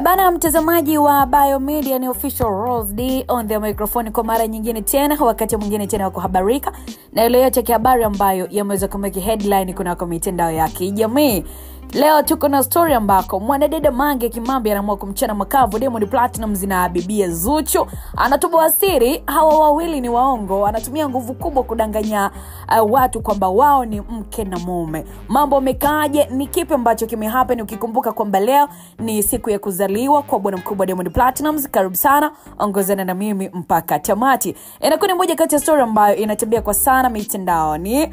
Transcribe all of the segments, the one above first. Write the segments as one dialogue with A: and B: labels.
A: Bana mtazamaji wa Biomedia ni official Rose D on the microphone kwa mara nyingine tena, wakati mwingine tena wa kuhabarika na ile yote habari ambayo yameweza kumeki headline kunako mitandao ya kijamii. Leo tuko na story ambako mwanadada Mange Kimambi anaamua kumchana makavu Diamond Platnumz na bibia Zuchu. Anatoboa siri hawa wawili ni waongo, anatumia nguvu kubwa kudanganya watu kwamba wao ni mke na mume. Mambo mekaaje, ni kipi ambacho kimehappen ukikumbuka kwamba leo ni siku ya kuzaliwa kwa bwana mkubwa Diamond Platnumz? Karibu sana, ongozana na mimi mpaka tamati. Inakuwa ni moja kati ya story ambayo inatembea kwa sana mitandaoni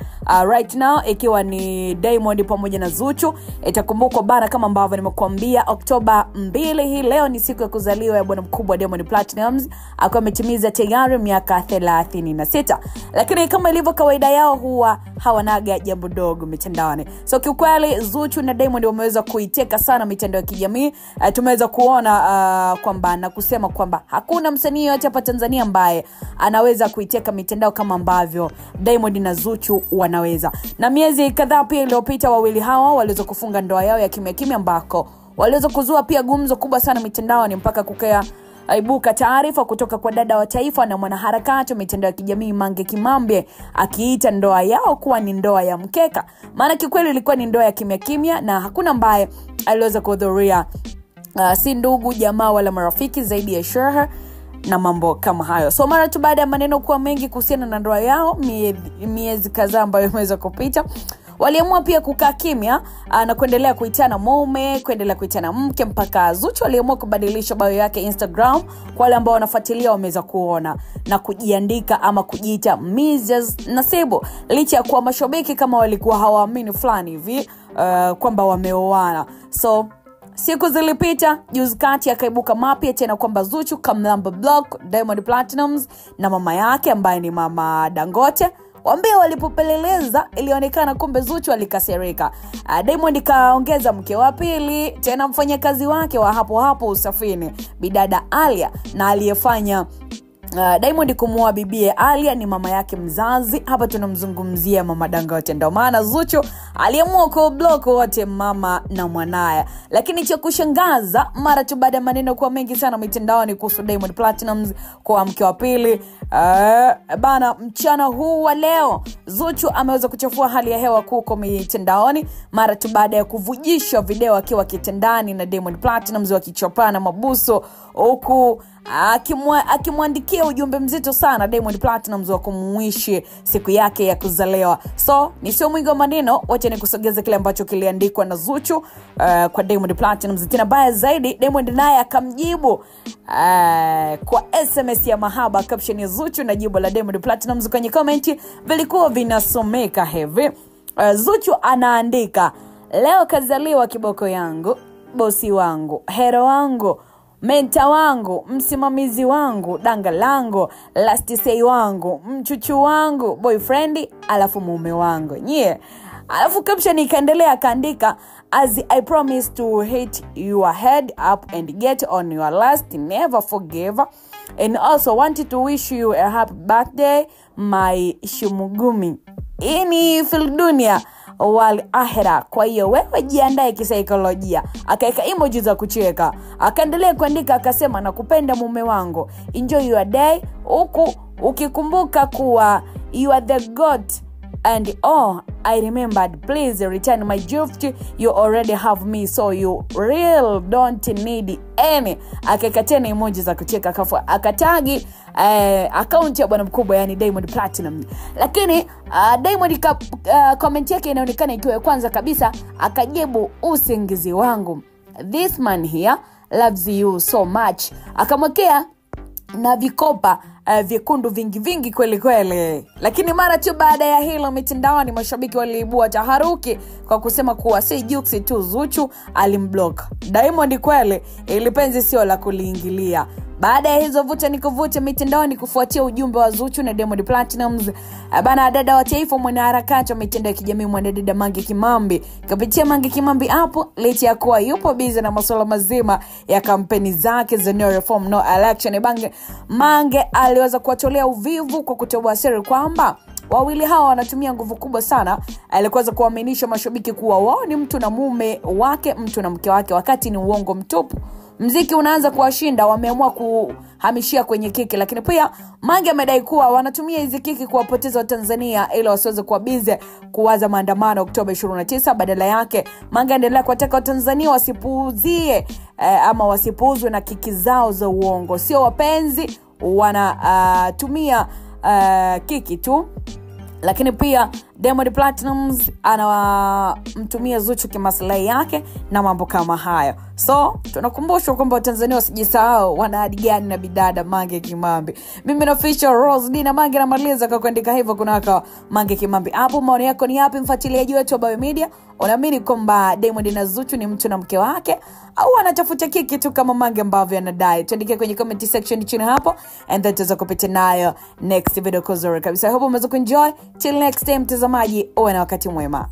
A: right now, ikiwa ni Diamond pamoja na Zuchu. Itakumbukwa bana kama ambavyo nimekuambia, Oktoba 2 hii leo ni siku ya kuzaliwa ya bwana mkubwa Diamond Platnumz, akiwa ametimiza tayari miaka 36. Lakini kama ilivyo kawaida yao huwa hawanaga jambo dogo mitandaoni. So kiukweli Zuchu na Diamond wameweza kuiteka sana mitandao ya kijamii. Tumeweza kuona kwamba na kusema kwamba hakuna msanii yote hapa Tanzania ambaye anaweza kuiteka mitandao kama ambavyo Diamond na Zuchu wanaweza. Na miezi kadhaa pia iliyopita wawili hawa waliweza kufunga ndoa yao ya kimya kimya, ambako waliweza kuzua pia gumzo kubwa sana mitandaoni mpaka kukea aibuka taarifa kutoka kwa dada wa taifa na mwanaharakati wa mitandao ya kijamii Mange Kimambi akiita ndoa yao kuwa ni ndoa ya mkeka. Maana kikweli ilikuwa ni ndoa ya kimya kimya na hakuna ambaye aliweza kuhudhuria, si ndugu, jamaa wala marafiki zaidi ya sherehe na mambo kama hayo. So mara tu baada ya maneno kuwa mengi kuhusiana na ndoa yao miezi kadhaa ambayo imeweza kupita, waliamua pia kukaa kimya na kuendelea kuitana mume, kuendelea kuitana mke, mpaka Zuchu aliamua kubadilisha bio yake Instagram. Kwa wale ambao wanafuatilia wameweza kuona na kujiandika ama kujiita Mrs. Nasibu, licha ya kuwa mashabiki kama walikuwa hawaamini fulani hivi kwamba wameoana. So siku zilipita, juzi kati akaibuka mapya tena kwamba Zuchu kamlamba block Diamond Platnumz na mama yake ambaye ni Mama Dangote. Wambia walipopeleleza ilionekana kumbe Zuchu alikasirika. Diamond kaongeza mke wa pili, tena mfanyakazi wake wa hapo usafini, bidada Alia, na aliyefanya Diamond kumuoa bibie Alia ni mama yake mzazi. Hapa tunamzungumzia Mama Dangote. Ndio maana Zuchu aliamua kublock wote, mama na mwanae. Lakini cha kushangaza, mara tu baada ya maneno kuwa mengi sana mitandaoni kuhusu Diamond Platnumz kwa mke wa pili, bana mchana huu wa leo Zuchu ameweza kuchafua hali ya hewa huko mitandaoni mara tu baada ya kuvujisha video akiwa kitandani na Diamond Platnumz wakichopana mabuso, huku akimwandikia ujumbe mzito sana Diamond Platnumz wa kumuishi siku yake ya kuzaliwa. So ni sio mwingi wa maneno, wacha nikusogeze kile ambacho kiliandikwa na Zuchu kwa Diamond Platnumz. Tena baya zaidi, Diamond naye akamjibu kwa SMS ya mahaba. Caption ya Zuchu na jibu la Diamond Platnumz kwenye comment vilikuwa vinasomeka hivi. Zuchu anaandika, leo kazaliwa kiboko yangu, bosi wangu, hero wangu, menta wangu, msimamizi wangu, danga langu, last say wangu, mchuchu wangu, boyfriend, alafu mume wangu. Alafu caption ikaendelea akaandika, as I promise to hit your head up and get on your last, never forgive, and also wanted to wish you a happy birthday my Shumugumi ini fil dunia wal akhira. Kwa hiyo wewe jiandae kisaikolojia. Akaeka emoji za kucheka, akaendelea kuandika akasema, nakupenda mume wangu, enjoy your day, huku ukikumbuka kuwa you are the god and I remembered, please return my gift, you already have me, so you real don't need any. Akaeka tena emoji za kucheka, akatagi account ya bwana mkubwa yani Diamond Platinum. Lakini Diamond comment yake inaonekana ikiwa kwanza kabisa akajibu, usingizi wangu, this man here loves you so much. Akamwekea na vikopa vyekundu vingi kweli. Lakini mara tu baada ya hilo mitandaoni mashabiki waliibua taharuki kwa kusema kuwa si Juksi tu, Zuchu alimblock Diamond. Kweli ilipenzi sio la kuliingilia. Baada ya hizo vuta nikuvuta mitandaoni kufuatia ujumbe wa Zuchu na Diamond Platnumz, bana dada wa taifa mwanaharakati wa mitandao ya kijamii mwanadada Mange Kimambi kupitia Mange Kimambi hapo, licha ya kuwa yupo busy na masuala mazima ya kampeni zake za no reform no election, Mange aliweza kuwatolea uvivu kwa kutoboa siri kwamba wawili hawa wanatumia nguvu kubwa sana alikuweza kuaminisha mashabiki kuwa wao ni mtu na mume wake, mtu na mke wake, wakati ni uongo mtupu. mziki unaanza kuwashinda, wameamua kuhamishia kwenye kiki. Lakini pia Mange amedai kuwa wanatumia hizi kiki kuwapoteza Watanzania ili wasiweze kuwa busy kuwaza maandamano Oktoba 29. Badala yake Mange endelea kuwataka Watanzania wasipuuzie ama wasipuuzwe na kiki zao za uongo. Sio wapenzi, wanatumia kiki tu. Lakini pia Diamond Platnumz anamtumia Zuchu kimaslahi yake na mambo kama hayo. So tunakumbushwa kwamba Watanzania wasijisahau wana hadi gani na bidada Mange Kimambi. Mimi na Official Rose D na Mange namaliza kwa kuandika hivyo kunaka Mange Kimambi. Hapo maoni yako ni yapi, mfuatiliaji wetu wa Bayo Media? Unaamini kwamba Diamond na Zuchu ni mtu na mke wake au anatafuta kiki tu kama Mange ambavyo anadai? Tuandike kwenye comment section chini hapo, and then tutaweza kupita nayo next video kuzuri kabisa. I hope umeweza kuenjoy. Till next time mtazamaji, uwe na wakati mwema.